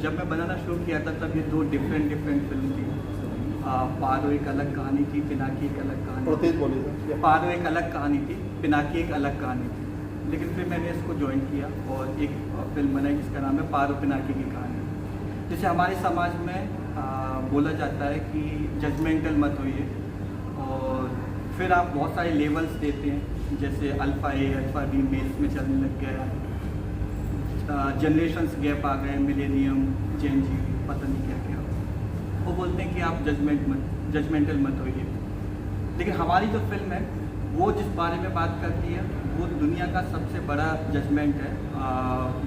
जब मैं बनाना शुरू किया था तब ये 2 डिफरेंट फिल्म थी। पारो एक अलग कहानी थी, पिनाकी एक अलग कहानी थी। पारो एक अलग कहानी थी, पिनाकी एक अलग कहानी थी। लेकिन फिर मैंने इसको ज्वाइन किया और एक फिल्म बनाई जिसका नाम है पारो पिनाकी की कहानी। जैसे हमारे समाज में बोला जाता है कि जजमेंटल मत होइए, और फिर आप बहुत सारे लेवल्स देते हैं, जैसे alpha A alpha B males में चलने लग गया, जनरेशन्स गैप आ गए, मिलेनियम, जेन जी, पता नहीं क्या क्या। वो बोलते हैं कि आप जजमेंटल मत होइए। लेकिन हमारी जो फिल्म है वो जिस बारे में बात करती है वो दुनिया का सबसे बड़ा जजमेंट है,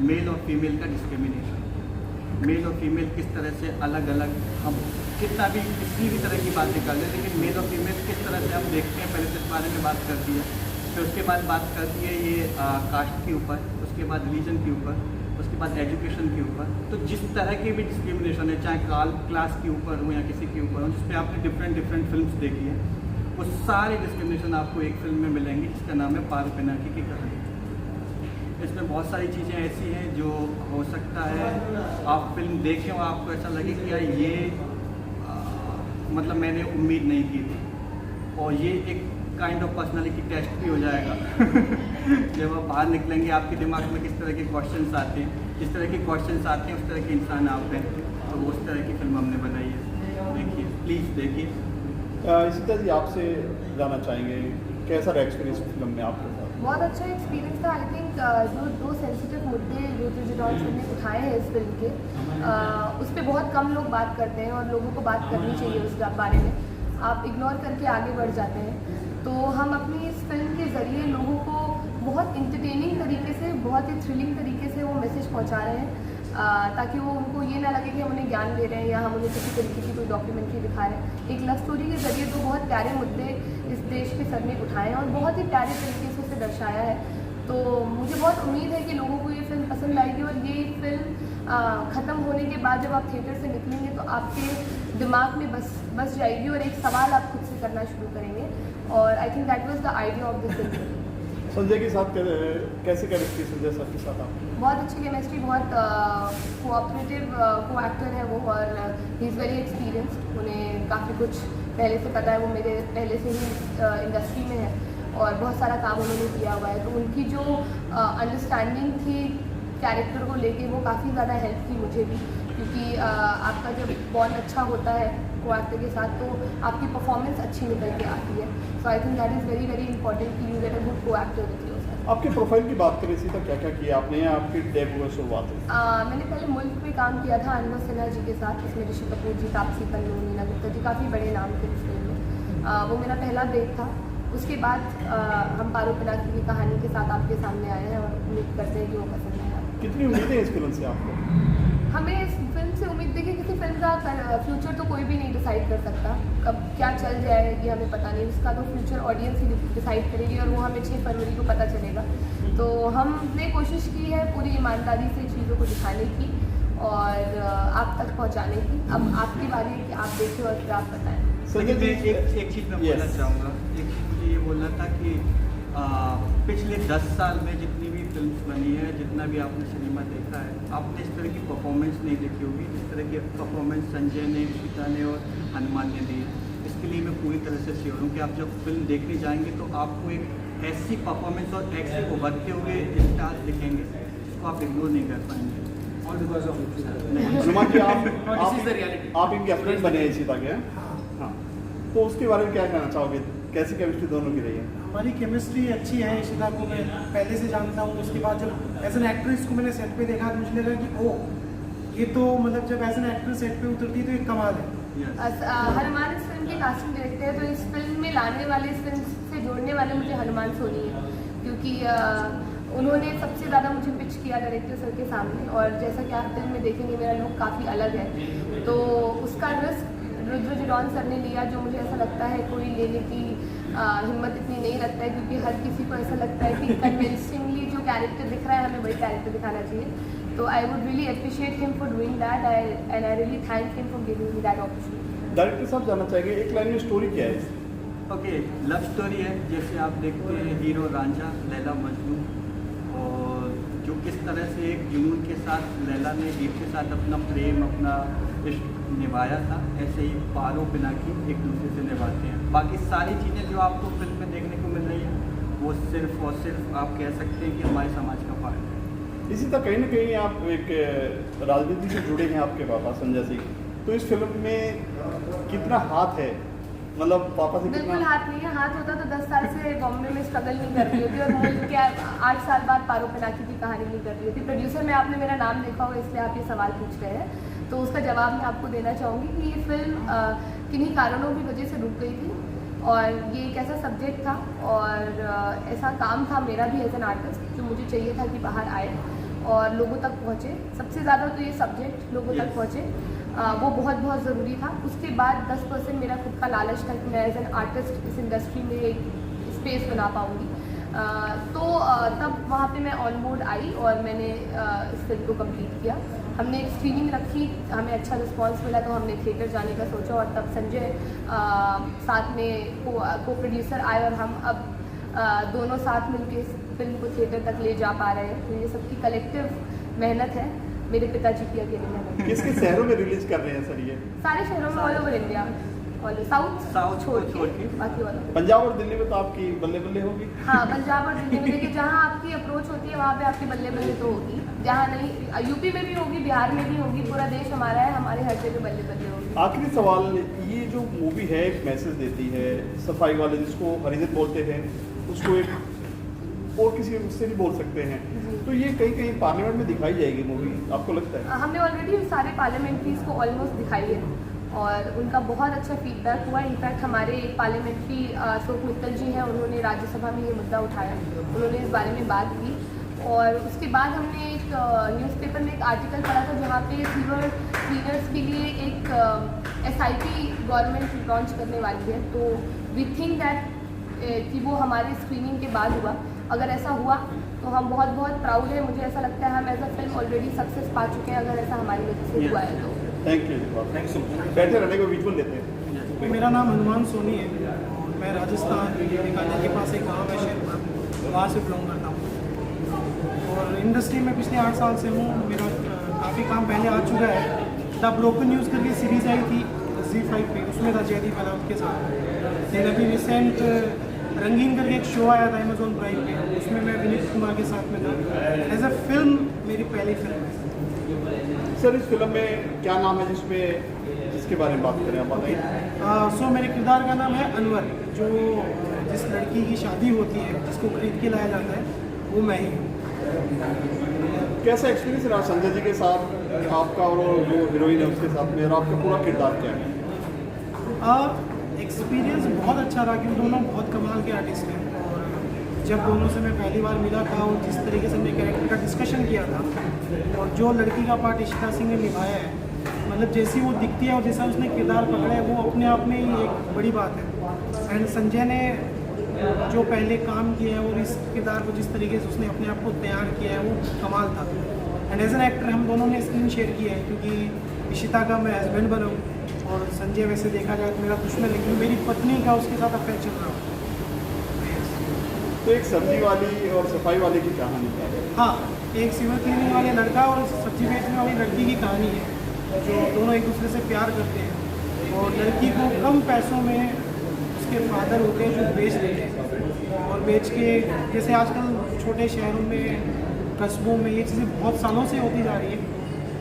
मेल और फीमेल का डिस्क्रिमिनेशन। मेल और फीमेल किस तरह से अलग अलग, हम कितना भी किसी भी तरह की बातें कर लें, लेकिन मेल और फीमेल किस तरह से हम देखते हैं, पहले तो इस बारे में बात करती है। फिर उसके बाद बात करती है ये कास्ट के ऊपर, उसके बाद रिलीजन के ऊपर, उसके बाद एजुकेशन के ऊपर। तो जिस तरह की भी डिस्क्रिमिनेशन है, चाहे क्लास के ऊपर हो या किसी के ऊपर हो, जिस पर आपने डिफरेंट फिल्म्स देखी है, वो सारे डिस्क्रिमिनेशन आपको एक फिल्म में मिलेंगी जिसका नाम है पारो पिनाकी की कहानी। इसमें बहुत सारी चीज़ें ऐसी हैं जो हो सकता है आप फिल्म देखें और आपको ऐसा लगे कि यार ये मतलब मैंने उम्मीद नहीं की थी, और ये एक काइंड ऑफ पर्सनालिटी टेस्ट भी हो जाएगा। जब आप बाहर निकलेंगे आपके दिमाग में किस तरह के क्वेश्चंस आते हैं, जिस तरह के क्वेश्चंस आते हैं उस तरह के इंसान आप हैं। तो उस तरह की फिल्म हमने बनाई है, देखिए, प्लीज़ देखिए। इसी जी आपसे जानना चाहेंगे कैसा रहा एक्सपीरियंस फिल्म में आपके साथ? बहुत अच्छा एक्सपीरियंस था। आई थिंक जो 2 सेंसिटिव मुद्दे रुद्र जिडॉन सर ने उठाए हैं इस फिल्म के, उस पर बहुत कम लोग बात करते हैं और लोगों को बात करनी चाहिए उस बारे में। आप इग्नोर करके आगे बढ़ जाते हैं। तो हम अपनी इस फिल्म के ज़रिए लोगों को बहुत इंटरटेनिंग तरीके से, बहुत ही थ्रिलिंग तरीके से वो मैसेज पहुँचा रहे हैं, ताकि वो उनको ये ना लगे कि हम उन्हें ज्ञान दे रहे हैं या हम उन्हें किसी तरीके की कोई डॉक्यूमेंट्री दिखा रहे हैं। एक लव स्टोरी के ज़रिए 2 बहुत प्यारे मुद्दे इस देश के सर ने उठाए हैं और बहुत ही प्यारे तरीके से उसे दर्शाया है। तो मुझे बहुत उम्मीद है कि लोगों को ये फिल्म पसंद आएगी, और ये फिल्म ख़त्म होने के बाद जब आप थिएटर से निकलेंगे तो आपके दिमाग में बस जाएगी और एक सवाल आप खुद से करना शुरू करेंगे। और आई think that was the idea of the film. Sanjay के साथ कैसे केमिस्ट्री संजय सर के साथ आप? बहुत अच्छी केमिस्ट्री, बहुत कोऑपरेटिव को एक्टर है वो, और ही इज़ वेरी एक्सपीरियंस्ड। उन्हें काफ़ी कुछ पहले से पता है, वो मेरे पहले से ही इंडस्ट्री में है और बहुत सारा काम उन्होंने किया हुआ है। तो उनकी जो अंडरस्टैंडिंग थी कैरेक्टर को लेके वो काफ़ी ज़्यादा हेल्प की मुझे भी, क्योंकि आपका जब बॉन्ड अच्छा होता है को एक्टर के साथ तो आपकी परफॉर्मेंस अच्छी निकल के आती है। So I think that is very very important कि you get a good co actor with your self. आपके प्रोफाइल की बात करें तो क्या क्या किया आपने, या आपकी डेब्यू शुरुआत है? मैंने पहले मुल्क में काम किया था अनवर सिन्हा जी के साथ, इसमें ऋषि कपूर जी, तापसी पन्नू, नीना गुप्ता जी, काफ़ी बड़े नाम थे इस फिल्म में। वो मेरा पहला ब्रेक था। उसके बाद हम पारो पिनाकी की कहानी के साथ आपके सामने आए हैं और उम्मीद करते हैं कि वो पसंद आएगा। कितनी उम्मीदें इस फिल्म से आपको? हमें इस फिल्म से उम्मीद देखिए, किसी फिल्म का फ्यूचर तो कोई भी नहीं डिसाइड कर सकता, कब क्या चल जाए ये हमें पता नहीं। उसका तो फ्यूचर ऑडियंस ही डिसाइड करेगी और वो हमें 6 फरवरी को पता चलेगा। तो हमने कोशिश की है पूरी ईमानदारी से चीज़ों को दिखाने की और आप तक पहुंचाने की। अब आपकी बारी है कि आप देखें और फिर आप बताएं। एक चीज़ मैं बोलना चाहूँगा, एक चीज़ मुझे ये बोलना था कि पिछले 10 साल में जितनी भी फिल्म्स बनी है, जितना भी आपने सिनेमा देखा है, आपने इस तरह की परफॉर्मेंस नहीं देखी होगी जिस तरह की परफॉर्मेंस संजय ने, ऋषिता ने और हनुमान ने दी है। इसके लिए मैं पूरी तरह से श्योर हूँ कि आप जब फिल्म देखने जाएंगे तो आपको एक ऐसी परफॉर्मेंस और ऐसे उभरते हुए स्टार्स दिखेंगे जिसको आप इग्नोर नहीं कर पाएंगे। हनुमान जी आप इनके फ्रेंड बने इशिता के, हाँ, तो उसके बारे में क्या कहना चाहोगे? कैसी केमिस्ट्री दोनों की रही है? हमारी केमिस्ट्री अच्छी है। इशिता को मैं पहले से जानता हूँ। उसके बाद जब एज एन एक्ट्रेस को मैंने सेट पे देखा तो मुझे लगा कि ओह ये तो मतलब जब एज एन एक्ट्रेस सेट पे उतरती है तो एक कमाल है। हनुमान इस फिल्म के कास्टिंग डायरेक्टर है, तो इस फिल्म में लाने वाले, इस फिल्म से जोड़ने वाले मुझे हनुमान सोनी है, क्योंकि उन्होंने सबसे ज़्यादा मुझे पिच किया डायरेक्टर सर के सामने। और जैसा कि आप फिल्म में देखेंगे मेरा लुक काफ़ी अलग है, तो उसका रिस्क रुद्र जिडॉन सर ने लिया, जो मुझे ऐसा लगता है कोई लेने की हिम्मत इतनी नहीं रखता है, क्योंकि हर किसी को ऐसा लगता है कि कन्विंसिंगली जो कैरेक्टर दिख रहा है हमें वही कैरेक्टर दिखाना चाहिए। तो I would really appreciate him for doing that and I really thank him for giving me that opportunity. Director साहब जानना चाहेंगे एक लाइन में स्टोरी क्या है? ओके, लव स्टोरी है। जैसे आप देखते हैं हीरो रांझा, लैला मजनू, और जो किस तरह से एक जुनून के साथ लैला ने दीप के साथ अपना प्रेम, अपना इश्क निभाया था, ऐसे ही पारो पिनाकी एक दूसरे से निभाते हैं। बाकी सारी चीज़ें जो आपको फिल्म में देखने को मिल रही हैं वो सिर्फ और सिर्फ आप कह सकते हैं कि हमारे समाज का पार्ट है। इसी तरह कहीं ना कहीं आप एक राजनीति से जुड़े हैं, आपके पापा संजय सिंह, तो इस फिल्म में कितना हाथ है, मतलब पापा से बिल्कुल कितना? हाथ नहीं है। हाथ होता तो 10 साल से बॉम्बे में स्ट्रगल नहीं कर रही होती और मुझे क्या 8 साल बाद पारो पिनाकी की कहानी नहीं कर रही होती। प्रोड्यूसर में आपने मेरा नाम देखा होगा इसलिए आप ये सवाल पूछ रहे हैं, तो उसका जवाब मैं आपको देना चाहूँगी कि ये फिल्म किन्हीं कारणों की वजह से रुक गई थी और ये एक ऐसा सब्जेक्ट था और ऐसा काम था मेरा भी एज एन आर्टिस्ट जो मुझे चाहिए था कि बाहर आए और लोगों तक पहुँचे। सबसे ज़्यादा तो ये सब्जेक्ट लोगों तक पहुँचे, वो बहुत बहुत ज़रूरी था। उसके बाद 10% मेरा खुद का लालच था कि मैं एज एन आर्टिस्ट इस इंडस्ट्री में एक स्पेस बना पाऊँगी। तो तब वहाँ पे मैं ऑन बोर्ड आई और मैंने इस फिल्म को कंप्लीट किया। हमने एक स्क्रीनिंग रखी, हमें अच्छा रिस्पांस मिला तो हमने थिएटर जाने का सोचा और तब संजय साथ में को प्रोड्यूसर आए और हम अब दोनों साथ मिलकर इस फिल्म को थिएटर तक ले जा पा रहे हैं। तो ये सबकी कलेक्टिव मेहनत है, मेरे पिताजी की अकेले मेहनत। किसके शहरों में रिलीज कर रहे हैं सर ये? सारे शहरों में, all over India, all south छोड़ के बाकी ऑल ओवर। पंजाब और दिल्ली में तो आपकी बल्ले बल्ले होगी। हाँ, पंजाब और दिल्ली में देखिए जहाँ आपकी अप्रोच होती है वहाँ पे आपकी बल्ले बल्ले तो होगी, जहाँ नहीं यूपी में भी होगी, बिहार में भी होगी, पूरा देश हमारा है, हमारे हर जगह बल्ले बल्ले होगी। आखिरी सवाल, ये जो मूवी है एक मैसेज देती है, सफाई वाले जिसको हरिजन बोलते हैं उसको एक और किसी उससे नहीं बोल सकते हैं, तो ये कहीं कहीं पार्लियामेंट में दिखाई जाएगी मूवी, आपको लगता है? हमने ऑलरेडी सारे पार्लियामेंट्रीज को ऑलमोस्ट दिखाई है और उनका बहुत अच्छा फीडबैक हुआ। इनफैक्ट हमारे एक पार्लियामेंट्री अशोक मित्तल जी हैं, उन्होंने राज्यसभा में ये मुद्दा उठाया, उन्होंने इस बारे में बात की और उसके बाद हमने एक न्यूज़पेपर में एक आर्टिकल पढ़ा था जहाँ पे सीवर क्लीनर्स के लिए एक SIP गवर्नमेंट लॉन्च करने वाली है। तो वी थिंक दैट कि वो हमारे स्क्रीनिंग के बाद हुआ। अगर ऐसा हुआ तो हम बहुत बहुत प्राउड है, मुझे ऐसा लगता है हम as a film already success पा चुके हैं अगर ऐसा हमारी वजह से हुआ है तो। Thank you, thanks. बैठे रहने को विजुअल देते हैं। मेरा नाम हनुमान सोनी है और मैं राजस्थान बीकानेर के पास एक गाँव है शेरपुर, वहाँ से बिलोंग करता हूँ और इंडस्ट्री में पिछले 8 साल से हूँ। मेरा काफ़ी काम पहले आ चुका है। द ब्रोकन न्यूज़ करके सीरीज़ आई थी ZEE5 पे, उसमें था जयदीप अलाउद के साथ। फिर अभी रिसेंट रंगीन करके एक शो आया था अमेजोन प्राइम पे, उसमें मैं विनीत कुमार के साथ में था। एज अ फिल्म मेरी पहली फिल्म है। सर इस फिल्म में क्या नाम है जिसके बारे में बात करें, आप बताइए। सो मेरे किरदार का नाम है अनवर, जो जिस लड़की की शादी होती है जिसको खरीद के लाया जाता है वो मैं ही हूँ। कैसा एक्सपीरियंस रहा संजय जी के साथ आपका और जो हीरोइन है उसके साथ में, और आपका पूरा किरदार क्या है? एक्सपीरियंस बहुत अच्छा रहा क्योंकि दोनों बहुत कमाल के आर्टिस्ट हैं और जब दोनों से मैं पहली बार मिला था और जिस तरीके से हमने कैरेक्टर का डिस्कशन किया था और जो लड़की का पार्ट इशिता सिंह ने निभाया है, मतलब जैसी वो दिखती है और जैसा उसने किरदार पकड़ा है वो अपने आप में ही एक बड़ी बात है। एंड संजय ने जो पहले काम किया है और इस किरदार को जिस तरीके से उसने अपने आप को तैयार किया है वो कमाल था। एंड एज एन एक्टर हम दोनों ने स्क्रीन शेयर किया है क्योंकि इशिता का मैं हस्बैंड बना हूँ और संजय वैसे देखा जाए तो मेरा दुश्मन, लेकिन मेरी पत्नी का उसके साथ अफेयर चल रहा हो। तो एक सब्जी वाली और सफाई वाले की कहानी है। हाँ, एक सिविल क्लीनिंग वाले लड़का और सब्जी बेचने वाली लड़की की कहानी है जो दोनों एक दूसरे से प्यार करते हैं और लड़की को कम पैसों में उसके फादर होते हैं जो बेच देते हैं और बेच के, जैसे आजकल छोटे शहरों में कस्बों में ये चीज़ें बहुत सालों से होती जा रही है,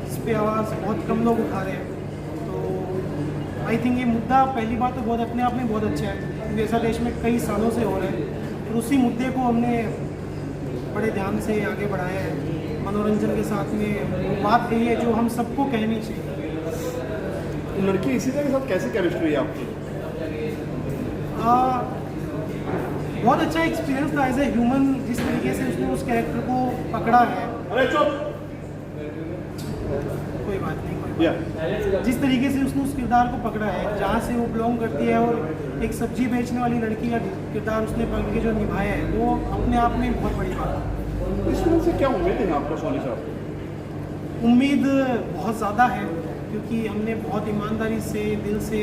इस पर आवाज़ बहुत कम लोग उठा रहे हैं। तो आई थिंक ये मुद्दा पहली बात तो बहुत अपने आप में बहुत अच्छा है क्योंकि ऐसा देश में कई सालों से हो रहा है और उसी मुद्दे को हमने बड़े ध्यान से आगे बढ़ाया है। मनोरंजन के साथ में बात यही है जो हम सबको कहनी चाहिए। लड़की इसी तरह के साथ कैसे केमिस्ट्री है आपकी? बहुत अच्छा एक्सपीरियंस था एज ए ह्यूमन, जिस तरीके से उसने उस कैरेक्टर को पकड़ा है। अरे चुप, कोई बात नहीं, जिस तरीके से उसने उस किरदार को पकड़ा है, जहाँ से वो बिलोंग करती है और एक सब्जी बेचने वाली लड़की का किरदार उसने पकड़ के जो निभाया है वो अपने आप में बहुत बड़ी बात है। इस फिल्म से क्या उम्मीद है आपको सोनी साहब? उम्मीद बहुत ज़्यादा है क्योंकि हमने बहुत ईमानदारी से, दिल से,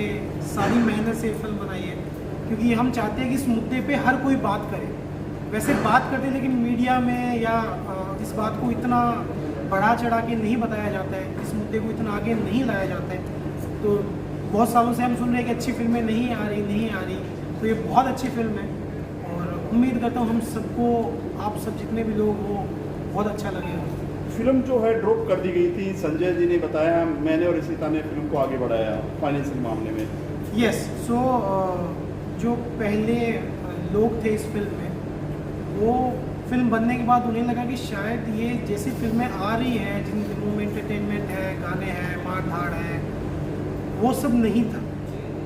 सारी मेहनत से फिल्म बनाई है क्योंकि हम चाहते हैं कि इस मुद्दे पे हर कोई बात करे। वैसे बात करते हैं लेकिन मीडिया में या जिस बात को इतना बढ़ा चढ़ा के नहीं बताया जाता है, इस मुद्दे को इतना आगे नहीं लाया जाता है। तो बहुत सालों से हम सुन रहे हैं कि अच्छी फिल्में नहीं आ रही, तो ये बहुत अच्छी फिल्म है और उम्मीद करता हूँ हम सबको, आप सब जितने भी लोग हो, बहुत अच्छा लगेगा। फिल्म जो है ड्रॉप कर दी गई थी, संजय जी ने बताया, मैंने और इशिता ने फिल्म को आगे बढ़ाया फाइनेंशियल मामले में। यस, सो जो पहले लोग थे इस फिल्म में, वो फिल्म बनने के बाद उन्हें लगा कि शायद ये जैसी फिल्में आ रही हैं जिन फिल्मों में एंटरटेनमेंट है, गाने हैं, मार धाड़ है, वो सब नहीं था,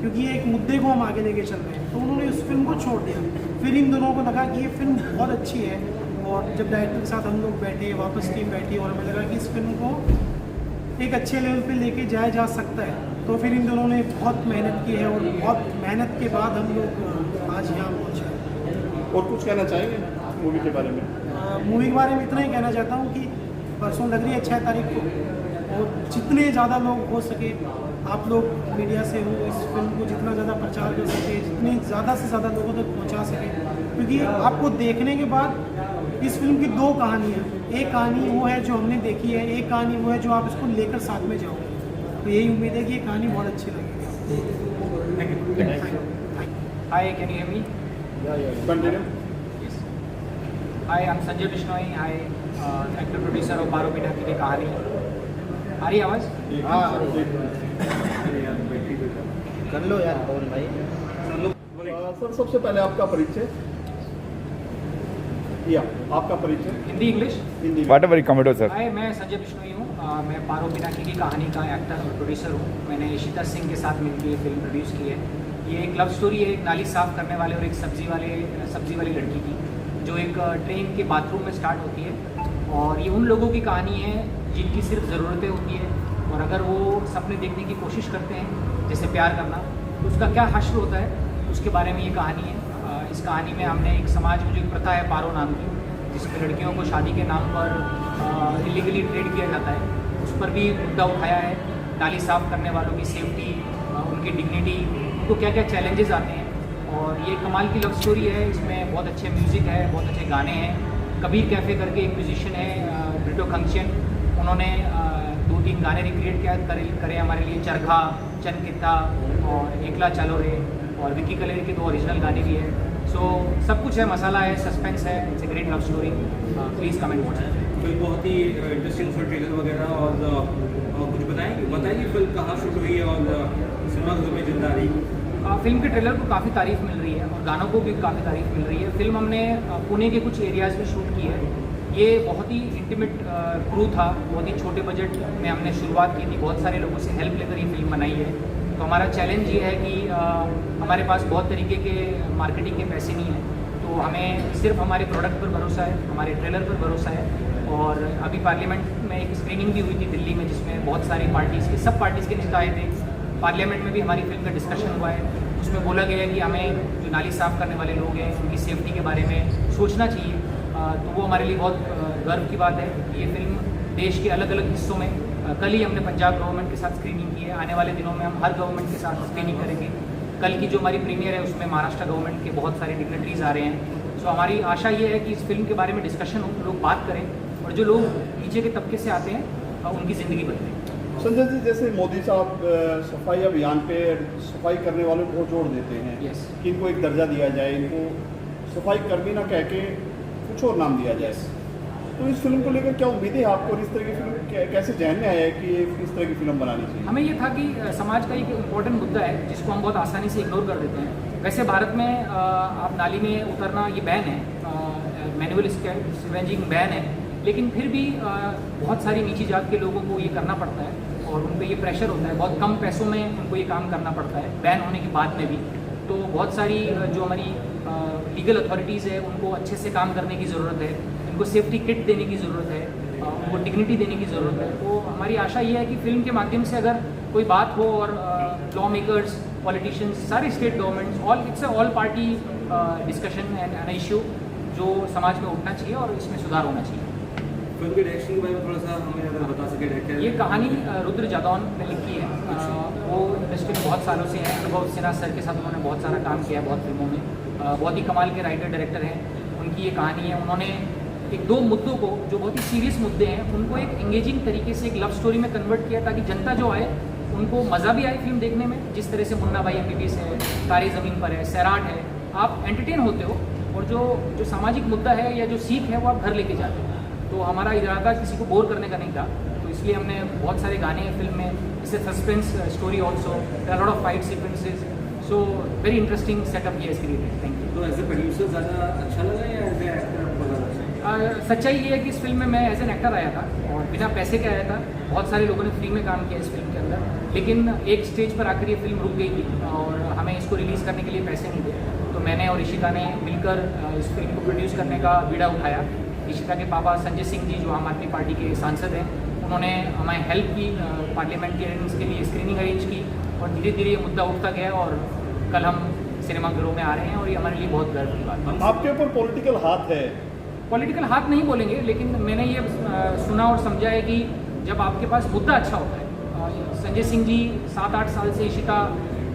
क्योंकि ये एक मुद्दे को हम आगे लेके चल रहे हैं। तो उन्होंने उस फिल्म को छोड़ दिया। फिर इन दोनों को लगा कि ये फिल्म बहुत अच्छी है, और जब डायरेक्टर के साथ हम लोग बैठे, वापस टीम बैठी, और हमें लगा कि इस फिल्म को एक अच्छे लेवल पे लेके जाया जा सकता है। तो फिर इन दोनों ने बहुत मेहनत की है, और बहुत मेहनत के बाद हम लोग आज यहाँ पहुँचे। और कुछ कहना चाहेंगे मूवी के बारे में? मूवी के बारे में इतना ही कहना चाहता हूँ कि परसों लग रही है 6 तारीख को, और जितने ज़्यादा लोग हो सके, आप लोग मीडिया से हो, इस फिल्म को जितना ज़्यादा प्रचार कर सके, जितने ज़्यादा से ज़्यादा लोगों तक पहुँचा सके, क्योंकि आपको देखने के बाद इस फिल्म की 2 कहानियाँ, एक कहानी वो है जो हमने देखी है, एक कहानी वो है जो आप इसको लेकर साथ में जाओगे। तो यही उम्मीद है कि ये कहानी बहुत अच्छी लगेगी। Hi, can you hear me? Continue. Yes. Hi, I'm Sanjay Bishnoi. I actor producer of पारो पिनाकी की कहानी। आ रही आवाज़? कर लो यार पवन भाई। सर सबसे पहले आपका परिचय, या आपका परिचय हिंदी इंग्लिश? हिंदी में। Whatever you come to, sir. हाय, मैं संजय बिश्नोई हूँ। मैं पारो पिनाकी की कहानी का एक्टर और प्रोड्यूसर हूँ। मैंने इशिता सिंह के साथ मिलकर ये फिल्म प्रोड्यूस की है। ये एक लव स्टोरी है, एक नाली साफ़ करने वाले और एक सब्जी वाली लड़की की, जो एक ट्रेन के बाथरूम में स्टार्ट होती है। और ये उन लोगों की कहानी है जिनकी सिर्फ ज़रूरतें होती है, और अगर वो सपने देखने की कोशिश करते हैं, जैसे प्यार करना, तो उसका क्या हश्र होता है, उसके बारे में ये कहानी है। इस कहानी में हमने एक समाज में जो एक प्रथा है पारो नाम की, जिसमें लड़कियों को शादी के नाम पर इलीगली ट्रेड किया जाता है, उस पर भी मुद्दा उठाया है। नाली साफ़ करने वालों की सेफ्टी, उनकी डिग्निटी, उनको क्या क्या चैलेंजेस आते हैं। और ये कमाल की लव स्टोरी है। इसमें बहुत अच्छे म्यूज़िक है, बहुत अच्छे गाने हैं। कबीर कैफ़े करके एक म्यूजिशियन है, ब्रिटो खंगचियन, उन्होंने 2-3 गाने रिक्रिएट करे हमारे लिए। चरखा, चनकिता और एकला चालो रे, और विक्की कलेर के 2 ओरिजिनल गाने भी है। सो सब कुछ है, मसाला है, सस्पेंस है। It's a great love story. Please come and watch. Film बहुत ही इंटरेस्टिंग उसका ट्रेलर वगैरह, और कुछ बताएंगे फिल्म कहाँ शूट हुई है और सिनेमाघरों में जिंदा रही? फिल्म के ट्रेलर को काफ़ी तारीफ़ मिल रही है, और गानों को भी काफ़ी तारीफ़ मिल रही है। फिल्म हमने पुणे के कुछ एरियाज़ में शूट की है। ये बहुत ही इंटीमेट क्रू था, बहुत ही छोटे बजट में हमने शुरुआत की थी। बहुत सारे लोगों से हेल्प लेकर ये फिल्म बनाई है। तो हमारा चैलेंज ये है कि हमारे पास बहुत तरीके के मार्केटिंग के पैसे नहीं हैं, तो हमें सिर्फ हमारे प्रोडक्ट पर भरोसा है, हमारे ट्रेलर पर भरोसा है। और अभी पार्लियामेंट में एक स्क्रीनिंग भी हुई थी दिल्ली में, जिसमें बहुत सारी सब पार्टीज़ के नेता आए थे। पार्लियामेंट में भी हमारी फिल्म का डिस्कशन हुआ है। उसमें बोला गया है कि हमें जो नाली साफ़ करने वाले लोग हैं, उनकी सेफ्टी के बारे में सोचना चाहिए। तो वो हमारे लिए बहुत गर्व की बात है कि ये फिल्म देश के अलग अलग हिस्सों में, कल ही हमने पंजाब गवर्नमेंट के साथ स्क्रीनिंग की है। आने वाले दिनों में हम हर गवर्नमेंट के साथ स्क्रीनिंग करेंगे। कल की जो हमारी प्रीमियर है, उसमें महाराष्ट्र गवर्नमेंट के बहुत सारे डिग्नेटरीज आ रहे हैं। सो हमारी आशा ये है कि इस फिल्म के बारे में डिस्कशन हो, लोग बात करें, और जो लोग नीचे के तबके से आते हैं उनकी ज़िंदगी बदले। संजय जी, जैसे मोदी साहब सफाई अभियान पे सफाई करने वालों को जोड़ देते हैं Yes. कि इनको एक दर्जा दिया जाए, इनको सफाई कर्मी ना कह के कुछ और नाम दिया जाए। तो इस फिल्म को लेकर क्या उम्मीद है आपको, और इस तरह की फिल्म कैसे जहन में आया है कि ये इस तरह की फिल्म बनानी चाहिए? हमें ये था कि समाज का एक इम्पोर्टेंट मुद्दा है जिसको हम बहुत आसानी से इग्नोर कर देते हैं। वैसे भारत में आप नाली में उतरना ये बैन है, मैनुअल स्कैवेंजिंग बैन है, लेकिन फिर भी बहुत सारी नीची जात के लोगों को ये करना पड़ता है, और उन पर ये प्रेशर होता है। बहुत कम पैसों में उनको ये काम करना पड़ता है, बैन होने के बाद में भी। तो बहुत सारी जो हमारी लीगल अथॉरिटीज़ है, उनको अच्छे से काम करने की ज़रूरत है, उनको सेफ्टी किट देने की ज़रूरत है, उनको डिग्निटी देने की ज़रूरत है। तो हमारी आशा ये है कि फिल्म के माध्यम से अगर कोई बात हो, और लॉ मेकर्स, पॉलिटिशियंस, सारे state governments, it's all party discussion and an issue जो समाज में उठना चाहिए, और इसमें सुधार होना चाहिए। फिल्म के डायरेक्शन के बारे में थोड़ा सा हमें अगर बता सके डायरेक्टर। ये कहानी रुद्र जादौन ने लिखी है। वो इंडस्ट्री में बहुत सालों से हैं। अनुभव सिन्हा सर के साथ उन्होंने बहुत सारा काम किया है, बहुत फिल्मों में। बहुत ही कमाल के राइटर डायरेक्टर हैं। उनकी ये कहानी है। उन्होंने एक दो मुद्दों को जो बहुत ही सीरियस मुद्दे हैं उनको एक एंगेजिंग तरीके से एक लव स्टोरी में कन्वर्ट किया ताकि जनता जो आए उनको मज़ा भी आए फिल्म देखने में। जिस तरह से मुन्ना भाई MBBS है, तारे ज़मीन पर है, सैराट है, आप एंटरटेन होते हो और जो सामाजिक मुद्दा है या जो सीख है वो आप घर लेके जाते हो। तो हमारा इरादा किसी को बोर करने का नहीं था, तो इसलिए हमने बहुत सारे गाने हैं फिल्म में, जैसे suspense story also, lot of fight sequences, so very interesting setup ये इसके लिए। Thank you. तो एज ए प्रोड्यूसर ज़्यादा अच्छा लगा या एज ए एक्टर आपको ज़्यादा अच्छा? सच्चाई ये है कि इस फिल्म में मैं एज एन एक्टर आया था और बिना पैसे के आया था। बहुत सारे लोगों ने फ्री में काम किया इस फिल्म के अंदर, लेकिन एक स्टेज पर आकर ये फिल्म रुक गई थी और हमें इसको रिलीज़ करने के लिए पैसे नहीं थे। तो मैंने और इशिता ने मिलकर इस फिल्म को प्रोड्यूस करने का बीड़ा उठाया। इशिता के पापा संजय सिंह जी जो आम आदमी पार्टी के सांसद हैं, उन्होंने हमें हेल्प की, पार्लियामेंटेरियंस के लिए स्क्रीनिंग अरेंज की और धीरे धीरे ये मुद्दा उठता गया और कल हम सिनेमाघरों में आ रहे हैं और ये हमारे लिए बहुत गर्व की बात है। आपके ऊपर पॉलिटिकल हाथ है? पॉलिटिकल हाथ नहीं बोलेंगे, लेकिन मैंने ये सुना और समझा है कि जब आपके पास मुद्दा अच्छा होता है। संजय सिंह जी 7-8 साल से इशिता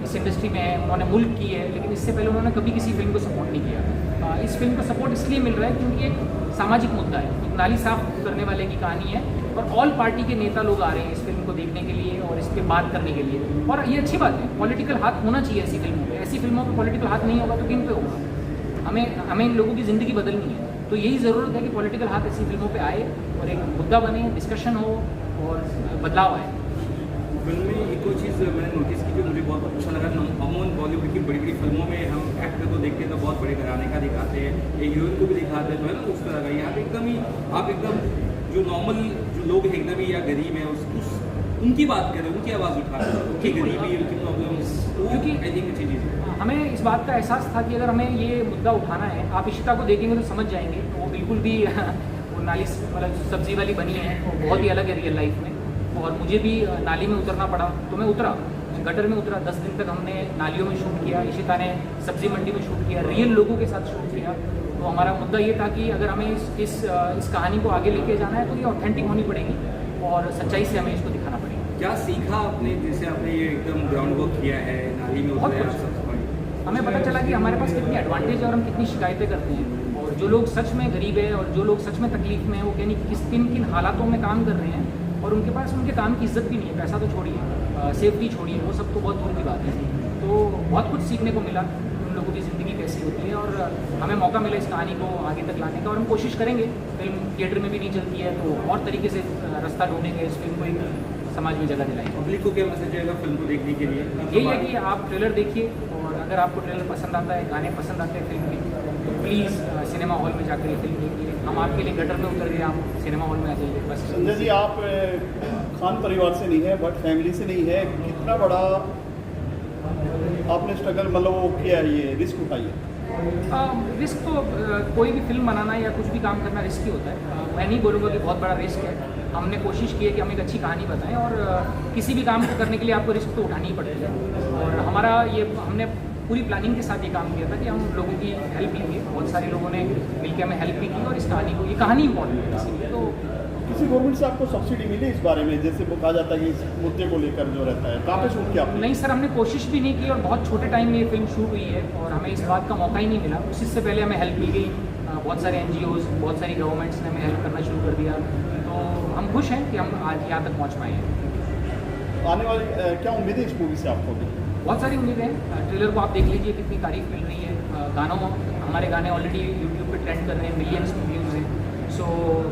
इस इंडस्ट्री में है, उन्होंने मुल्क की है, लेकिन इससे पहले उन्होंने कभी किसी फिल्म को सपोर्ट नहीं किया। इस फिल्म को सपोर्ट इसलिए मिल रहा है क्योंकि एक सामाजिक मुद्दा है, एक नाली साफ करने वाले की कहानी है और ऑल पार्टी के नेता लोग आ रहे हैं इस फिल्म को देखने के लिए और इस पर बात करने के लिए। और ये अच्छी बात है, पॉलिटिकल हाथ होना चाहिए ऐसी फिल्मों में। ऐसी फिल्मों में पॉलिटिकल हाथ नहीं होगा तो किन पे होगा? हमें इन लोगों की ज़िंदगी बदलनी है, तो यही ज़रूरत है कि पॉलिटिकल हाथ ऐसी फिल्मों पे आए और एक मुद्दा बने, डिस्कशन हो और बदलाव आए। फिल्म में एक और चीज़ मैंने नोटिस की जो मुझे बहुत अच्छा लगा, अमूमन बॉलीवुड की बड़ी बड़ी फिल्मों में हम एक्टर को देखते हैं तो बहुत बड़े घराने का दिखाते हैं, एक हीरोइन को भी दिखाते हैं, तो है ना उस तरह का। यहाँ पे एकदम ही आप एकदम जो नॉर्मल जो लोग हैं एकदम ही या गरीब हैं उनकी बात करें, उनकी आवाज़ उठा रहे हैं, उनकी गरीबी, उनकी प्रॉब्लम्स, क्योंकि आई थिंक अच्छी चीज़ है। हमें इस बात का एहसास था कि अगर हमें ये मुद्दा उठाना है, आप इशिता को देखेंगे तो समझ जाएंगे, तो वो बिल्कुल भी वो नाली मतलब सब्जी वाली बनी है, वो बहुत ही अलग है रियल लाइफ में। और मुझे भी नाली में उतरना पड़ा, तो मैं उतरा, गटर में उतरा। 10 दिन तक हमने नालियों में शूट किया, इशिता ने सब्जी मंडी में शूट किया, रियल लोगों के साथ शूट किया। तो हमारा मुद्दा ये था कि अगर हमें इस कहानी को आगे लेके जाना है तो ये ऑथेंटिक होनी पड़ेगी और सच्चाई से हमें इसको दिखाना पड़ेगा। क्या सीखा आपने, जैसे आपने ये एकदम ग्राउंड वर्क किया है, नाली में बहुत उतरे कुछ। आप सब? हमें पता चला कि हमारे पास कितनी एडवांटेज है और हम कितनी शिकायतें करते हैं, और जो लोग सच में गरीब है और जो लोग सच में तकलीफ में हैं वो यानी किन किन हालातों में काम कर रहे हैं और उनके पास उनके काम की इज्जत भी नहीं है। पैसा तो छोड़िए, सेफ्टी छोड़िए, वो सब तो बहुत दूर की बात है। तो बहुत कुछ सीखने को मिला, उन लोगों की ज़िंदगी कैसी होती है, और हमें मौका मिला इस कहानी को आगे तक लाने का। और हम कोशिश करेंगे, फिल्म थिएटर में भी नहीं चलती है तो और तरीके से रास्ता ढूंढेंगे, इस फिल्म को एक समाज में जगह दिलाएंगे। पब्लिक को क्या मैसेज आएगा फिल्म को देखने के लिए? यही है कि आप ट्रेलर देखिए और अगर आपको ट्रेलर पसंद आता है, गाने पसंद आते हैं फिल्म के, तो प्लीज़ सिनेमा हॉल में जाकर ये फिल्म देखिए। हम आपके लिए गटर में उतर गए, आप सिनेमा हॉल में आ जाइए बस। संजय जी, आप खान परिवार से नहीं है बट फैमिली से नहीं है, कितना बड़ा आपने स्ट्रगल मतलब वो किया है, ये रिस्क उठाई है? रिस्क तो कोई भी फिल्म बनाना या कुछ भी काम करना रिस्क ही होता है। मैं नहीं बोलूँगा कि बहुत बड़ा रिस्क है। हमने कोशिश की है कि हम एक अच्छी कहानी बताएं और किसी भी काम को करने के लिए आपको रिस्क तो उठानी ही पड़ती है। और हमारा हमने पूरी प्लानिंग के साथ ये काम किया था कि हम लोगों की हेल्प लेंगे। बहुत सारे लोगों ने मिलकर हमें हेल्प भी की और इस कहानी को, ये कहानी इंपॉर्टेंट है इसीलिए। तो किसी गवर्नमेंट से आपको सब्सिडी मिली इस बारे में, जैसे वो कहा जाता है कि इस मुद्दे को लेकर जो रहता है, कहाँ पे शूट किया आपने? नहीं सर, हमने कोशिश भी नहीं की और बहुत छोटे टाइम में ये फिल्म शूट हुई है और हमें इस बात का मौका ही नहीं मिला। उससे पहले हमें हेल्प मिल गई, बहुत सारे NGOs, बहुत सारी गवर्नमेंट्स ने हमें हेल्प करना शुरू कर दिया। तो हम खुश हैं कि हम आज यहाँ तक पहुँच पाए हैं। आने वाली क्या उम्मीदें इस मूवी से आपको? बहुत सारी उम्मीदें हैं। ट्रेलर को आप देख लीजिए, कितनी तारीफ मिल रही है। गानों हमारे गाने ऑलरेडी यूट्यूब पे ट्रेंड कर रहे हैं, मिलियंस में व्यूज़ हैं। सो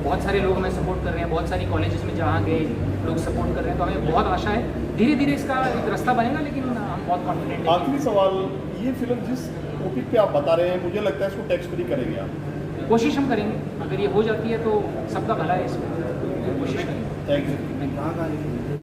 बहुत सारे लोग हमें सपोर्ट कर रहे हैं, बहुत सारी कॉलेजेस में जहाँ गए लोग सपोर्ट कर रहे हैं। तो हमें बहुत आशा है धीरे धीरे इसका एक रास्ता बनेगा, लेकिन हम बहुत कॉन्फिडेंट हैं। आखिरी सवाल, ये फिल्म जिस टॉपिक पे आप बता रहे हैं, मुझे लगता है इसको टैक्स फ्री करेंगे आप? कोशिश हम करेंगे, अगर ये हो जाती है तो सबका भला है, इसमें कोशिश करेंगे। Thank you. कहाँ कहाँ लिखी?